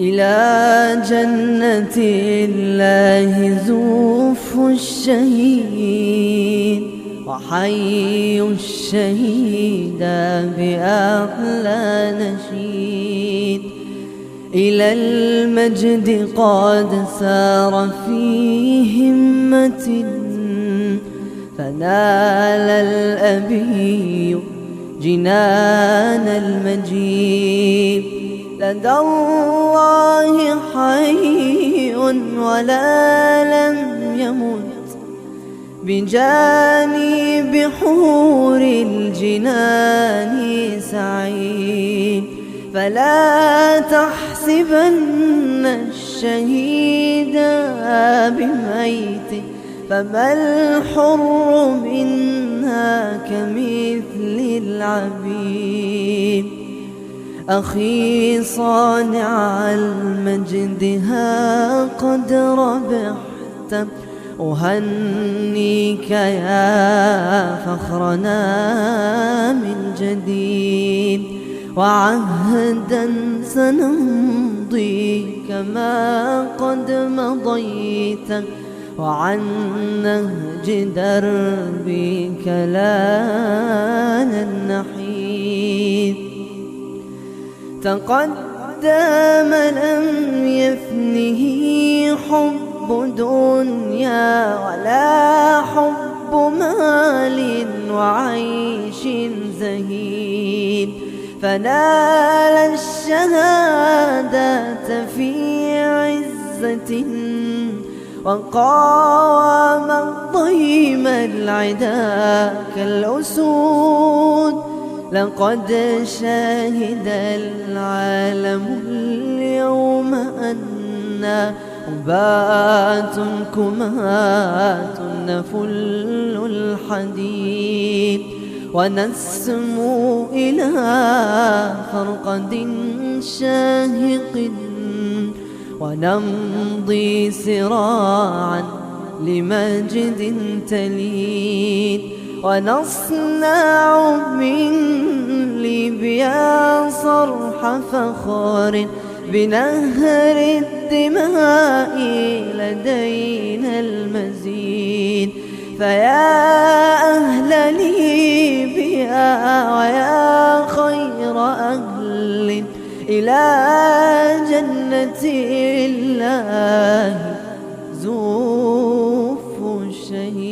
إلى جنة الله زوف الشهيد وحي الشهيد بأحلى نشيد. إلى المجد قد سار في همة فنال الأبي جنان المجيد. لدى الله حي ولا لم يمت بجانب حور الجنان سعيد. فلا تحسبن الشهيد بميت فما الحر منها كمثل العبيد. أخي صانع المجد ها قد ربحت أهنيك يا فخرنا من جديد. وعهدا سنمضي كما قد مضيت وعن نهج دربك لا ننحيد. تقدم لم يفنه حب دنيا ولا حب مال وعيش زهيد. فنال الشهادة في عزة وقام ضيم العدا كالأسود. لقد شهد العالم اليوم أن أبات كمات نفل الحديد ونسمو إلى فرقد شاهق ونمضي سراعا لمجد تليد. ونصنع من ليبيا صرح فخر بنهر الدماء لدينا المزيد. فيا أهل ليبيا ويا خير أهل إلى جنة الله زوف الشهيد.